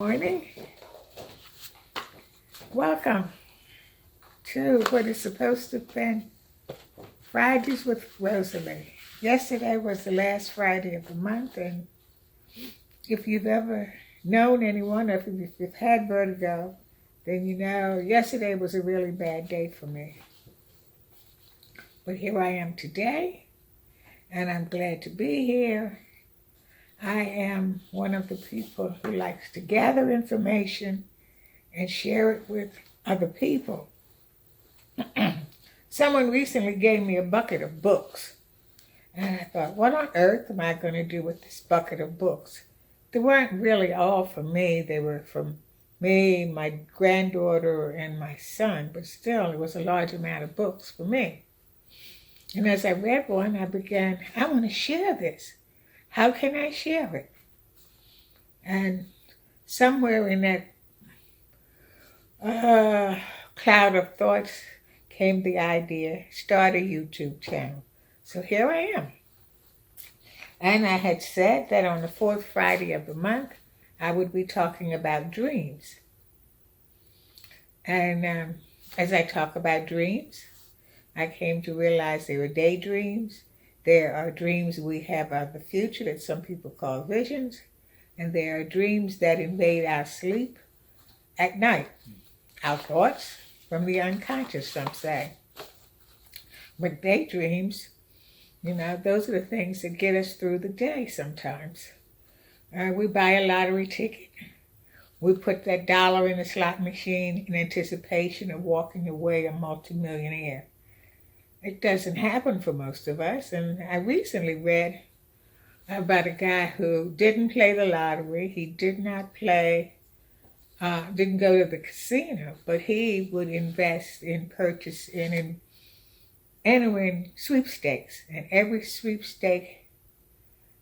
Morning. Welcome to what is supposed to have been Fridays with Rosalie. Yesterday was the last Friday of the month, and if you've ever known anyone, or if you've had vertigo, then you know yesterday was a really bad day for me. But here I am today, and I'm glad to be here. I am one of the people who likes to gather information and share it with other people. Someone recently gave me a bucket of books, and I thought, what on earth am I going to do with this bucket of books? They weren't really all for me. They were from me, my granddaughter, and my son, but still, it was a large amount of books for me. And as I read one, I want to share this. How can I share it? And somewhere in that cloud of thoughts came the idea, start a YouTube channel. So here I am. And I had said that on the fourth Friday of the month, I would be talking about dreams. And as I talk about dreams, I came to realize there are daydreams. There are dreams we have of the future that some people call visions. And there are dreams that invade our sleep at night. Our thoughts from the unconscious, some say. But daydreams, those are the things that get us through the day sometimes. We buy a lottery ticket. We put that dollar in the slot machine in anticipation of walking away a multimillionaire. It doesn't happen for most of us. And I recently read about a guy who didn't play the lottery. He did not play didn't go to the casino, but he would invest in entering sweepstakes. And every sweepstake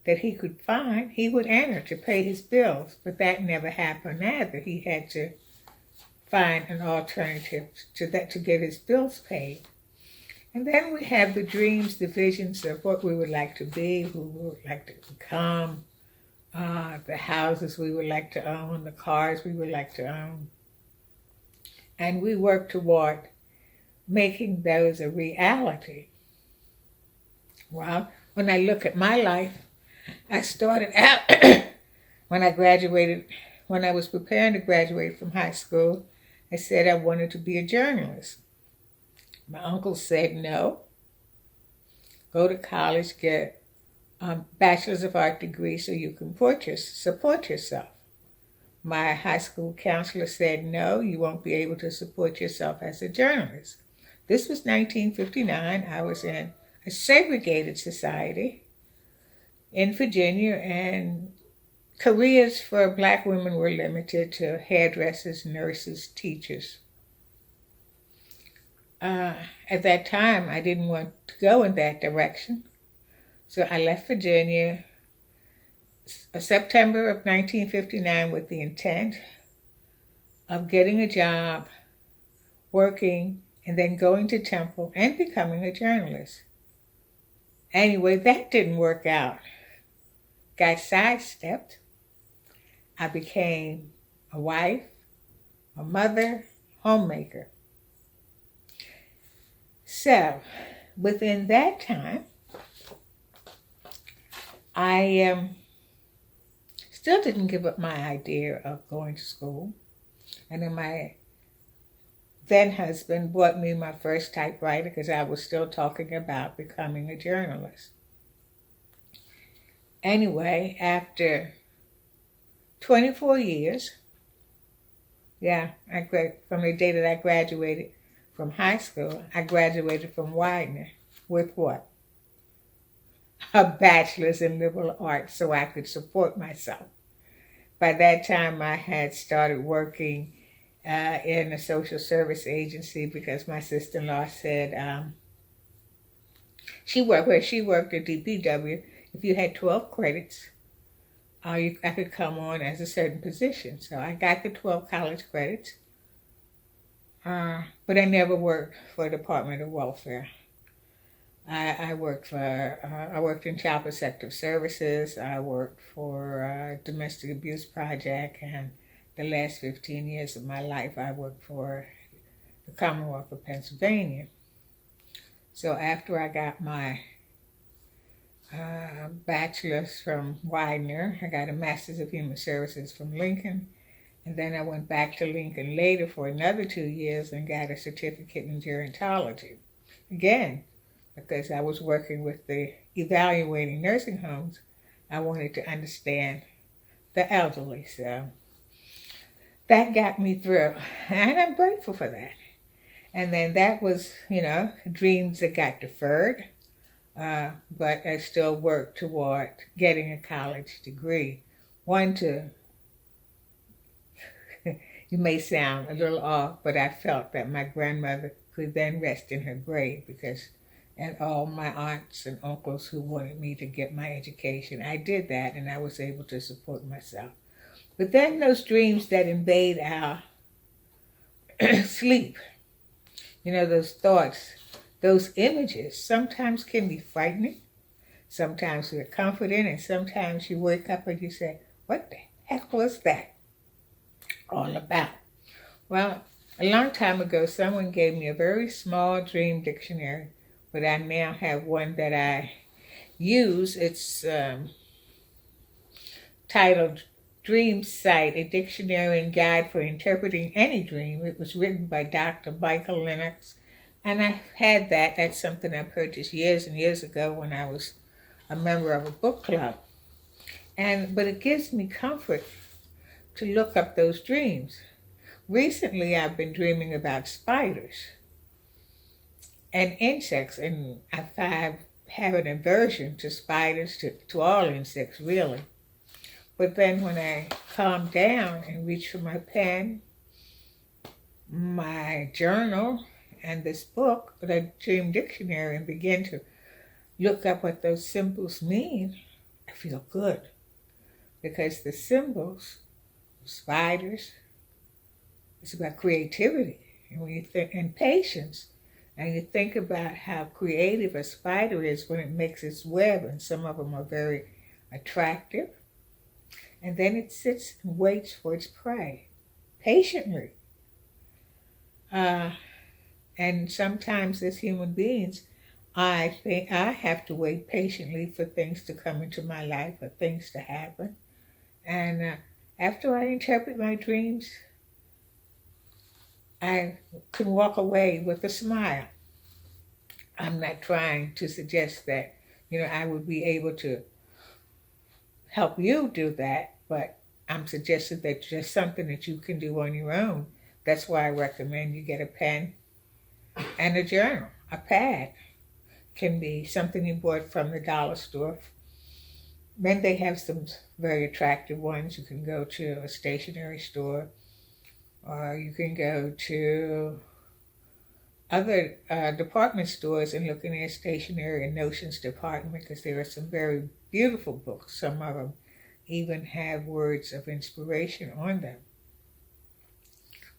that he could find, he would enter to pay his bills. But that never happened either. He had to find an alternative to that to get his bills paid. And then we have the dreams, the visions of what we would like to be, who we would like to become, the houses we would like to own, the cars we would like to own. And we work toward making those a reality. Well, when I look at my life, I started out when I was preparing to graduate from high school, I said I wanted to be a journalist. My uncle said no. Go to college, get a Bachelor's of Art degree so you can support yourself. My high school counselor said, no, you won't be able to support yourself as a journalist. This was 1959. I was in a segregated society in Virginia, and careers for Black women were limited to hairdressers, nurses, teachers. At that time, I didn't want to go in that direction. So I left Virginia September of 1959 with the intent of getting a job, working, and then going to Temple and becoming a journalist. Anyway, that didn't work out. Got sidestepped. I became a wife, a mother, homemaker. So, within that time, I still didn't give up my idea of going to school. And then my then husband bought me my first typewriter because I was still talking about becoming a journalist. Anyway, after 24 years, from the day that I graduated from high school, I graduated from Widener with what? A bachelor's in liberal arts so I could support myself. By that time, I had started working in a social service agency because my sister-in-law said she worked at DPW. If you had 12 credits, I could come on as a certain position. So I got the 12 college credits, but I never worked for the Department of Welfare. I worked in Child Protective Services. I worked for Domestic Abuse Project and the last 15 years of my life, I worked for the Commonwealth of Pennsylvania. So after I got my bachelor's from Widener, I got a master's of human services from Lincoln, and then I went back to Lincoln later for another 2 years and got a certificate in gerontology. Again, because I was working with the evaluating nursing homes, I wanted to understand the elderly. So that got me through, and I'm grateful for that. And then that was, dreams that got deferred, but I still worked toward getting a college degree. One to, you may sound a little off, but I felt that my grandmother could then rest in her grave because, and all my aunts and uncles who wanted me to get my education, I did that and I was able to support myself. But then those dreams that invade our sleep, those thoughts, those images, sometimes can be frightening. Sometimes they're comforting, and sometimes you wake up and you say, what the heck was that all about? Well, a long time ago, someone gave me a very small dream dictionary, but I now have one that I use. It's titled Dream Sight, a dictionary and guide for interpreting any dream. It was written by Dr. Michael Lennox, and I had that. That's something I purchased years and years ago when I was a member of a book club. But it gives me comfort to look up those dreams. Recently, I've been dreaming about spiders and insects, and I have an aversion to spiders, to all insects, really. But then when I calm down and reach for my pen, my journal, and this book, the Dream Dictionary, and begin to look up what those symbols mean, I feel good. Because the symbols, spiders, it's about creativity. And when you think, and patience, and you think about how creative a spider is when it makes its web, and some of them are very attractive. And then it sits and waits for its prey, patiently. And sometimes as human beings, I think I have to wait patiently for things to come into my life, for things to happen. And after I interpret my dreams, I can walk away with a smile. I'm not trying to suggest that, I would be able to help you do that, but I'm suggesting that just something that you can do on your own. That's why I recommend you get a pen and a journal. A pad can be something you bought from the dollar store. Then they have some very attractive ones. You can go to a stationery store, or you can go to other department stores and look in their stationery and notions department, because there are some very beautiful books. Some of them even have words of inspiration on them.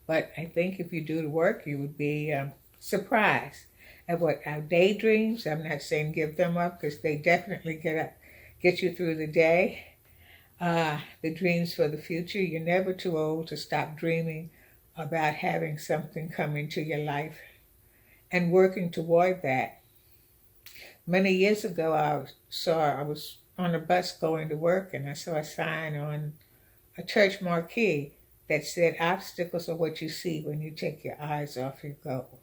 But I think if you do the work, you would be surprised at what our daydreams. I'm not saying give them up, because they definitely get you through the day. The dreams for the future. You're never too old to stop dreaming about having something come into your life and working toward that. Many years ago, I was on a bus going to work, and I saw a sign on a church marquee that said, obstacles are what you see when you take your eyes off your goal.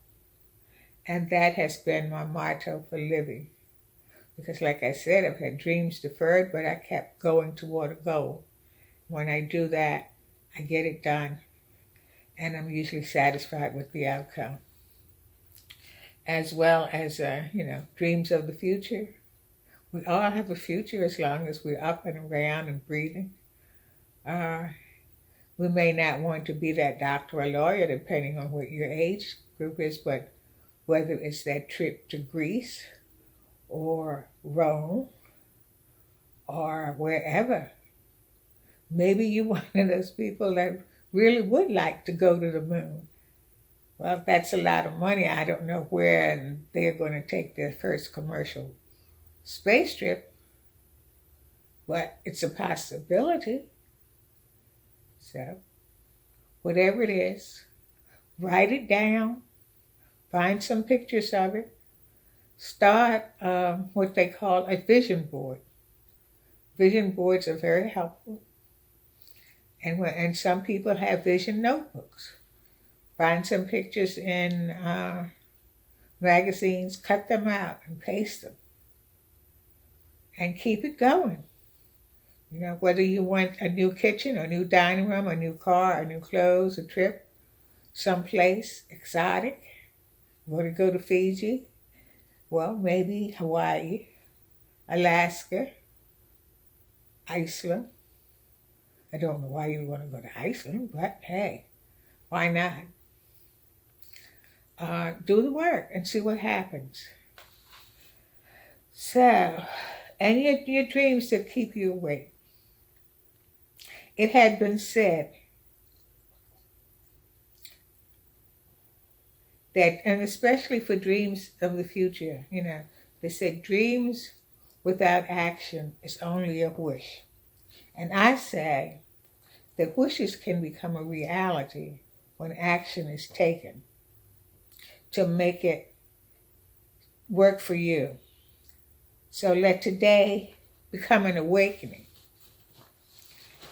And that has been my motto for living. Because like I said, I've had dreams deferred, but I kept going toward a goal. When I do that, I get it done, and I'm usually satisfied with the outcome. As well as, dreams of the future. We all have a future as long as we're up and around and breathing. We may not want to be that doctor or lawyer, depending on what your age group is, but whether it's that trip to Greece or Rome or wherever. Maybe you're one of those people that really would like to go to the moon. Well, that's a lot of money. I don't know where they're going to take their first commercial space trip, but it's a possibility. So whatever it is, write it down, find some pictures of it, start what they call a vision board. Vision boards are very helpful. And some people have vision notebooks. Find some pictures in magazines, cut them out and paste them. And keep it going. You know, whether you want a new kitchen, a new dining room, a new car, a new clothes, a trip, someplace exotic. You want to go to Fiji? Well, maybe Hawaii, Alaska, Iceland. I don't know why you want to go to Iceland, but hey, why not? Do the work and see what happens. So, and your dreams that keep you awake. It had been said that, and especially for dreams of the future, you know, they said dreams without action is only a wish. And I say that wishes can become a reality when action is taken to make it work for you. So let today become an awakening.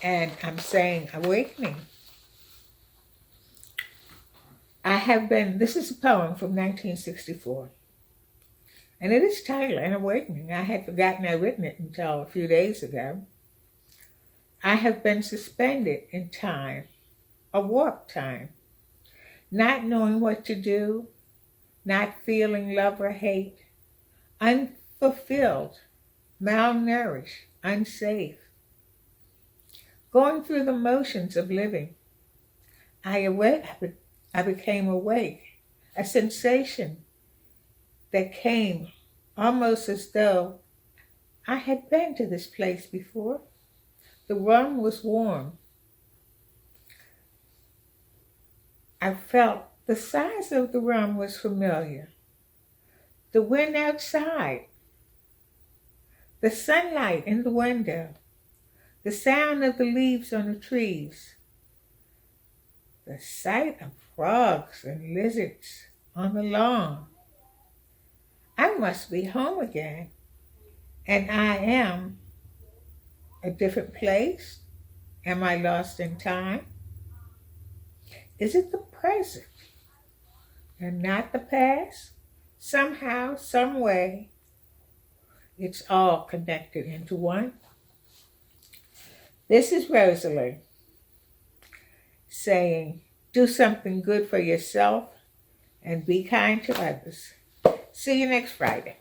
And I'm saying awakening. This is a poem from 1964. And it is titled An Awakening. I had forgotten I'd written it until a few days ago. I have been suspended in time, a warp time, not knowing what to do, not feeling love or hate, unfulfilled, malnourished, unsafe. Going through the motions of living, I became awake, a sensation that came almost as though I had been to this place before. The room was warm. I felt the size of the room was familiar. The wind outside, the sunlight in the window, the sound of the leaves on the trees, the sight of frogs and lizards on the lawn. I must be home again, and I am a different place. Am I lost in time? Is it the present and not the past? Somehow, some way, it's all connected into one. This is Rosalie saying, do something good for yourself and be kind to others. See you next Friday.